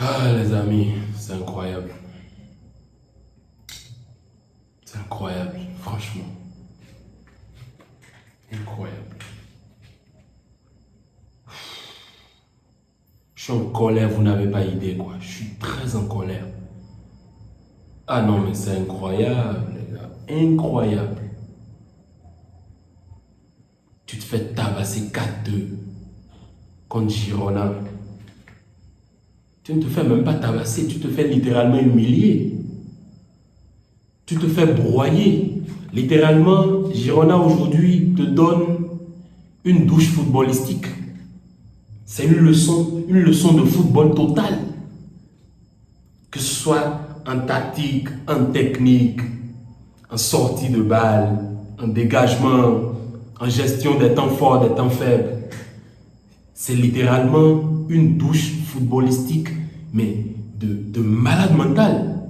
Ah, les amis, c'est incroyable. C'est incroyable, franchement. Incroyable. Je suis en colère, vous n'avez pas idée, quoi. Je suis très en colère. Ah non, mais c'est incroyable, les gars. Incroyable. Tu te fais tabasser 4-2 contre Girona. Tu ne te fais même pas tabasser, tu te fais littéralement humilier. Tu te fais broyer. Littéralement, Girona aujourd'hui te donne une douche footballistique. C'est une leçon de football totale. Que ce soit en tactique, en technique, en sortie de balle, en dégagement, en gestion des temps forts, des temps faibles. C'est littéralement une douche footballistique, mais de malade mental.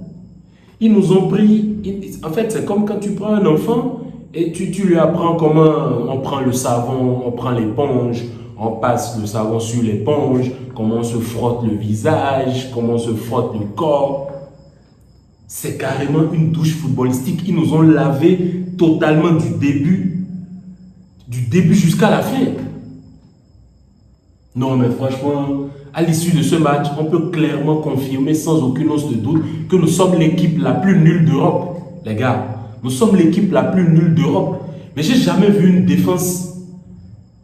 Ils nous ont pris, en fait c'est comme quand tu prends un enfant et tu lui apprends comment on prend le savon, on prend l'éponge, on passe le savon sur l'éponge, comment on se frotte le visage, comment on se frotte le corps. C'est carrément une douche footballistique. Ils nous ont lavé totalement du début jusqu'à la fin. Non, mais franchement, à l'issue de ce match, on peut clairement confirmer sans aucune once de doute que nous sommes l'équipe la plus nulle d'Europe. Les gars, nous sommes l'équipe la plus nulle d'Europe. Mais j'ai jamais vu une défense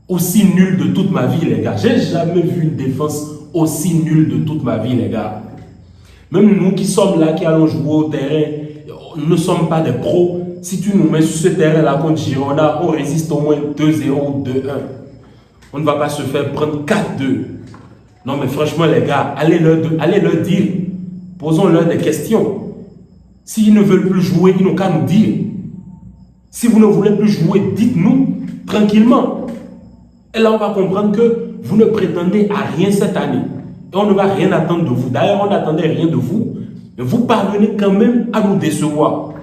aussi nulle de toute ma vie, les gars. J'ai jamais vu une défense aussi nulle de toute ma vie, les gars. Même nous qui sommes là, qui allons jouer au terrain, nous ne sommes pas des pros. Si tu nous mets sur ce terrain-là contre Girona, on résiste au moins 2-0 ou 2-1. On ne va pas se faire prendre 4-2. Non, mais franchement, les gars, allez leur dire. Posons-leur des questions. S'ils ne veulent plus jouer, ils n'ont qu'à nous dire. Si vous ne voulez plus jouer, dites-nous tranquillement. Et là, on va comprendre que vous ne prétendez à rien cette année. Et on ne va rien attendre de vous. D'ailleurs, on n'attendait rien de vous. Mais vous parvenez quand même à nous décevoir.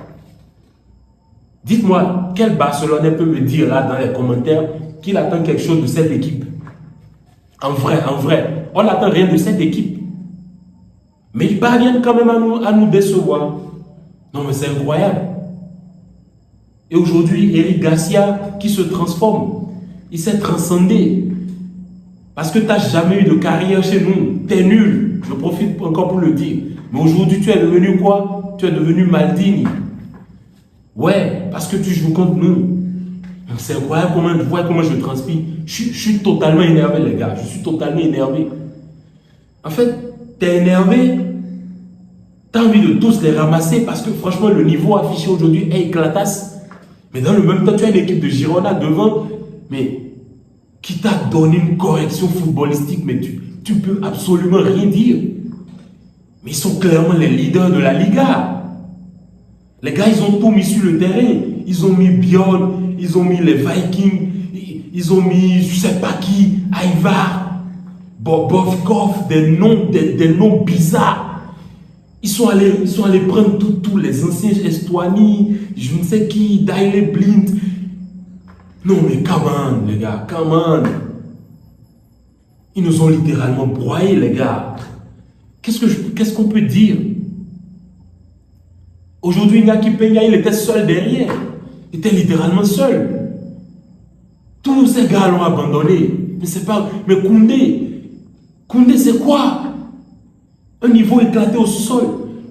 Dites-moi, quel Barcelonais peut me dire là dans les commentaires qu'il attend quelque chose de cette équipe? En vrai, on n'attend rien de cette équipe. Mais ils parviennent quand même à nous décevoir. Non, mais c'est incroyable. Et aujourd'hui, Eric Garcia qui se transforme, il s'est transcendé. Parce que tu n'as jamais eu de carrière chez nous. Tu es nul. Je profite encore pour le dire. Mais aujourd'hui, tu es devenu quoi? Tu es devenu Maldini. Ouais, parce que tu joues contre nous. C'est incroyable comment je transpire. Je suis totalement énervé, les gars. Je suis totalement énervé. En fait, tu es énervé. Tu as envie de tous les ramasser parce que franchement, le niveau affiché aujourd'hui est éclatasse. Mais dans le même temps, tu as une équipe de Girona devant, mais qui t'a donné une correction footballistique, mais tu ne peux absolument rien dire. Mais ils sont clairement les leaders de la Liga. Les gars, ils ont tout mis sur le terrain. Ils ont mis Bion, ils ont mis les Vikings, ils ont mis je ne sais pas qui, Aivar, Bobovkov, des noms bizarres. Ils sont allés prendre tous les anciens Estuani, je ne sais qui, Daile Blind. Non mais come on les gars, come on. Ils nous ont littéralement broyés les gars. Qu'est-ce qu'on peut dire? Aujourd'hui, Ngaki Peña, il était seul derrière. Il était littéralement seul. Tous ces gars l'ont abandonné. Mais c'est pas... Mais Koundé c'est quoi? Un niveau éclaté au sol.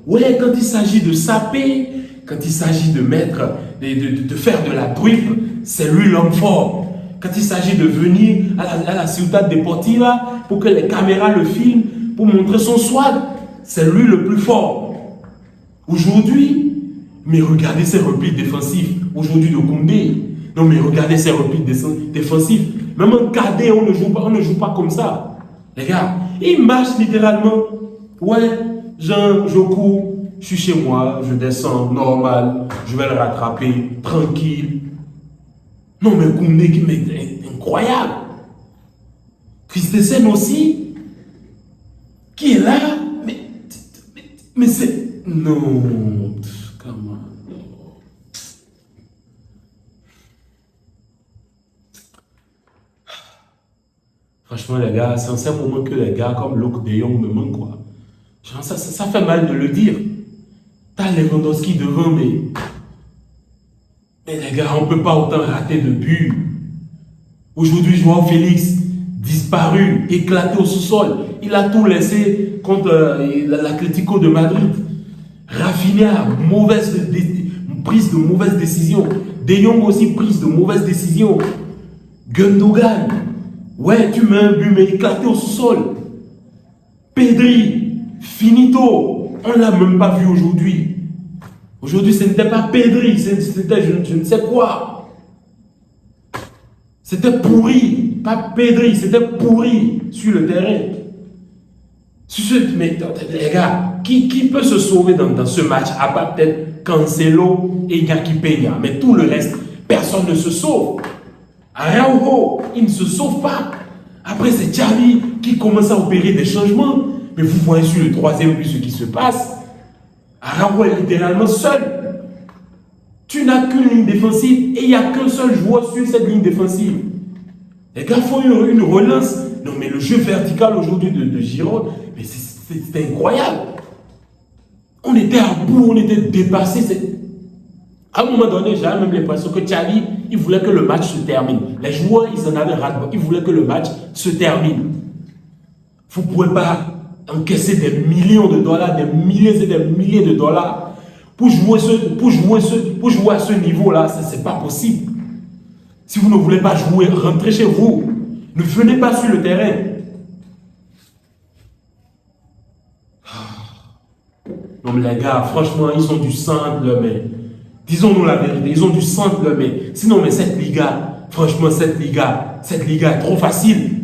Ouais, quand il s'agit de saper, quand il s'agit de mettre, de faire de la drip, c'est lui l'homme fort. Quand il s'agit de venir à la Ciutat Deportiva pour que les caméras le filment, pour montrer son swag, c'est lui le plus fort. Aujourd'hui, mais regardez ses replis défensifs. Aujourd'hui de Koundé. Non mais regardez ses replis défensifs. Même en cadet, on ne joue pas comme ça. Les gars, il marche littéralement. Ouais, je cours, je suis chez moi, je descends, normal, je vais le rattraper, tranquille. Non mais Koundé, incroyable. Christensen aussi, qui est là, mais c'est... Non, comment? Franchement, les gars, c'est en ce moment que les gars comme Luke de Jong me manquent, quoi. Genre, ça fait mal de le dire. T'as Lewandowski devant, mais les gars, on ne peut pas autant rater de but. Aujourd'hui, Joao Félix, disparu, éclaté au sous-sol. Il a tout laissé contre l'Atlético de Madrid. Rafinha, prise de mauvaise décision. De Jong aussi, prise de mauvaise décision. Gundogan, ouais, tu mets un but, mais éclaté au sous-sol. Pedri, finito. On ne l'a même pas vu aujourd'hui. Aujourd'hui, ce n'était pas Pedri, c'était je ne sais quoi. C'était pourri, pas Pedri, c'était pourri sur le terrain. Mais les gars, qui peut se sauver dans ce match, à part peut-être Cancelo et Iñaki Peña, mais tout le reste, personne ne se sauve. Araujo, il ne se sauve pas. Après, c'est Xavi qui commence à opérer des changements. Mais vous voyez sur le troisième but ce qui se passe. Araujo est littéralement seul. Tu n'as qu'une ligne défensive et il n'y a qu'un seul joueur sur cette ligne défensive. Les gars font une relance. Non, mais le jeu vertical aujourd'hui de Giroud, mais c'est incroyable. On était à bout, on était dépassés. À un moment donné, j'avais même l'impression que Xavi, il voulait que le match se termine. Les joueurs, ils en avaient ras-le-bol. Ils voulaient que le match se termine. Vous ne pouvez pas encaisser des millions de dollars, des milliers et des milliers de dollars pour jouer à ce niveau-là. Ce n'est pas possible. Si vous ne voulez pas jouer, rentrez chez vous. Ne venez pas sur le terrain. Non mais les gars, franchement, ils ont du sang de leur main. Disons-nous la vérité, ils ont du sang de leur main. Sinon, mais cette Liga, franchement, cette Liga est trop facile.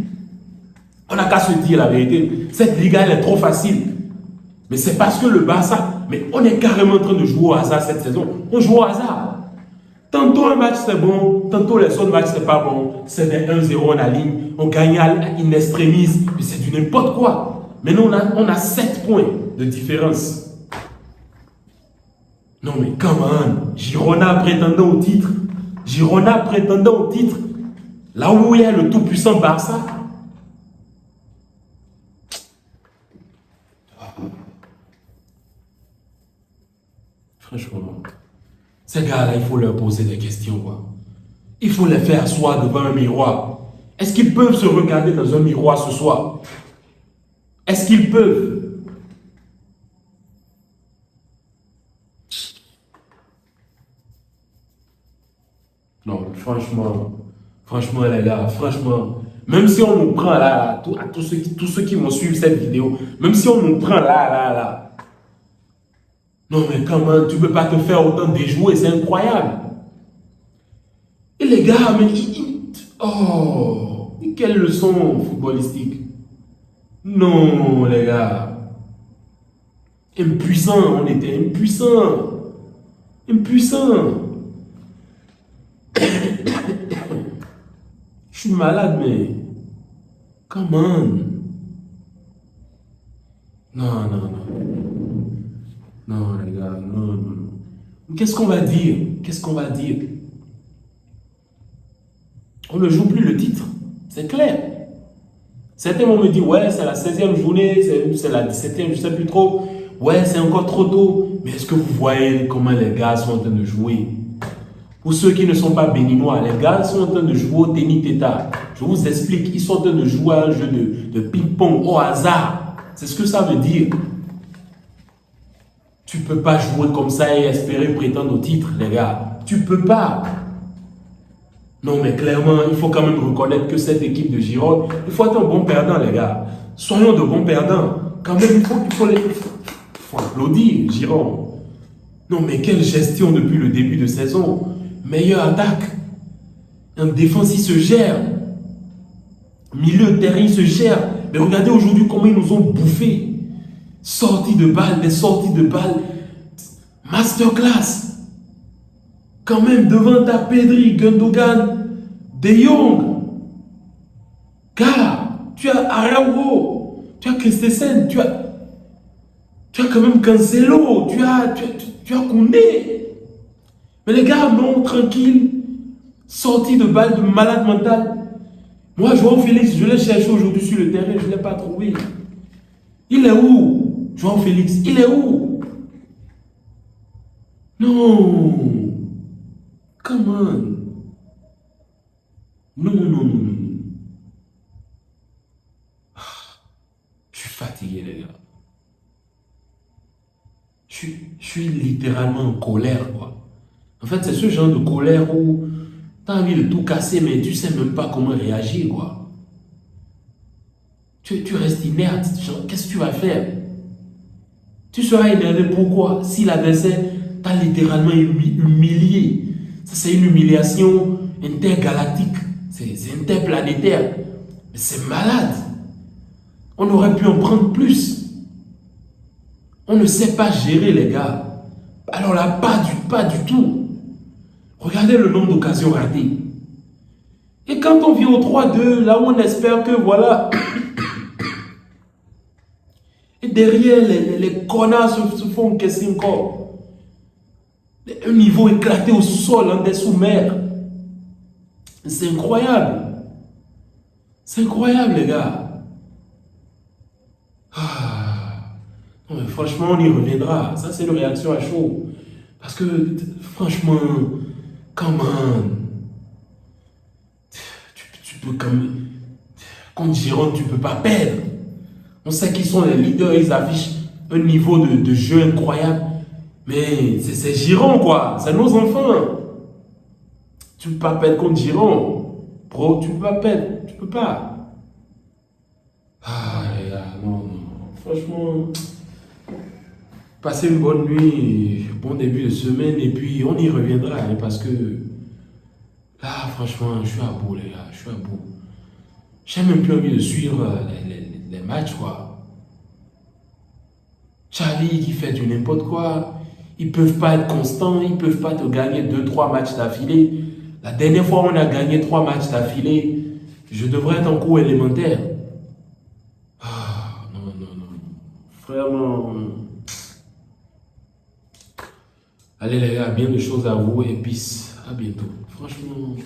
On n'a qu'à se dire la vérité. Cette Liga, elle est trop facile. Mais c'est parce que le Barça, mais on est carrément en train de jouer au hasard cette saison. On joue au hasard. Tantôt un match c'est bon, tantôt les autres matchs c'est pas bon. C'est des 1-0 on aligne, on gagne in extremis, mais c'est du n'importe quoi. Maintenant on a 7 points de différence. Non mais come on, Girona prétendant au titre. Girona prétendant au titre. Là où il y a le tout-puissant Barça. Franchement, ces gars-là, il faut leur poser des questions, quoi. Il faut les faire asseoir devant un miroir. Est-ce qu'ils peuvent se regarder dans un miroir ce soir? Est-ce qu'ils peuvent? Non, franchement, les gars, franchement, même si on nous prend là, à tous ceux qui vont suivre cette vidéo, même si on nous prend là, non mais comment, tu ne peux pas te faire autant déjouer, c'est incroyable. Et les gars, mais oh, quelle leçon footballistique. Non, les gars. Impuissant, on était impuissant. Impuissant. Je suis malade, mais... Come on. Non. Non, les gars, non. Qu'est-ce qu'on va dire? On ne joue plus le titre. C'est clair. Certains vont me dire, ouais, c'est la 16e journée, c'est la 17e, je ne sais plus trop. Ouais, c'est encore trop tôt. Mais est-ce que vous voyez comment les gars sont en train de jouer? Pour ceux qui ne sont pas béninois, les gars sont en train de jouer au tennis teta. Je vous explique, ils sont en train de jouer à un jeu de ping-pong au hasard. C'est ce que ça veut dire. Tu ne peux pas jouer comme ça et espérer prétendre au titre, les gars. Tu ne peux pas. Non, mais clairement, il faut quand même reconnaître que cette équipe de Giroud, il faut être un bon perdant, les gars. Soyons de bons perdants. Quand même, il faut applaudir, Giroud. Non, mais quelle gestion depuis le début de saison. Meilleure attaque. En défense, il se gère. Milieu de terrain, il se gère. Mais regardez aujourd'hui comment ils nous ont bouffé. Sorties de balles, des sorties de balles. Masterclass. Quand même, devant ta Pedri, Gundogan, De Jong. Car tu as Araujo. Tu as Christensen, tu as quand même Cancelo, tu as Koundé. Mais les gars, non, tranquille, sorti de balle de malade mental. Moi, Joao Félix, je l'ai cherché aujourd'hui sur le terrain, je ne l'ai pas trouvé. Il est où, Joao Félix? Il est où? Non. Come on. Non, non, non, non. Je suis fatigué, les gars. Je suis littéralement en colère, quoi. En fait, c'est ce genre de colère où tu as envie de tout casser, mais tu ne sais même pas comment réagir, quoi. Tu restes inerte. Qu'est-ce que tu vas faire? Tu seras énervé pourquoi? Si l'adversaire t'a littéralement humilié. Ça, c'est une humiliation intergalactique. C'est interplanétaire. Mais c'est malade. On aurait pu en prendre plus. On ne sait pas gérer, les gars. Alors là, pas du tout. Regardez le nombre d'occasions ratées. Et quand on vient au 3-2, là où on espère que, voilà... Et derrière, les connards se font encaisser encore. Un niveau éclaté au sol, en dessous mer. C'est incroyable. C'est incroyable, les gars. Non, mais franchement, on y reviendra. Ça, c'est une réaction à chaud. Parce que, franchement, comment... Tu peux comme... Contre Gironde, tu ne peux pas perdre. On sait qu'ils sont les leaders, ils affichent un niveau de jeu incroyable. Mais c'est Gironde, quoi. C'est nos enfants. Tu ne peux pas perdre contre Gironde. Bro, tu ne peux pas perdre. Tu ne peux pas. Ah, les gars, non, non. Franchement, passez une bonne nuit, bon début de semaine, et puis on y reviendra. Hein, parce que là, franchement, je suis à bout, les gars. Je suis à bout. J'ai même plus envie de suivre les matchs, quoi. Charlie qui fait du n'importe quoi. Ils ne peuvent pas être constants, ils ne peuvent pas te gagner 2-3 matchs d'affilée. La dernière fois, on a gagné 3 matchs d'affilée. Je devrais être en cours élémentaire. Ah, non, non, non. Vraiment. Allez les gars, bien de choses à vous et peace. À bientôt. Franchement...